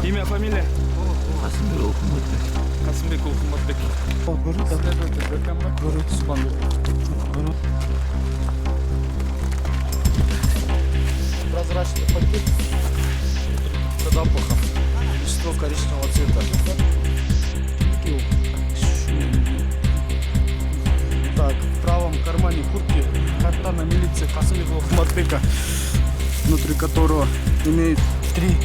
Имя, фамилия? Касымбеков Куматбек. Касымбеков Куматбек. Следователь БКМ. Прозрачный пакет с запахом. Вещество коричневого цвета. Так, в правом кармане куртки карта на милиции Касымбекова Куматбека, внутри которого имеет 3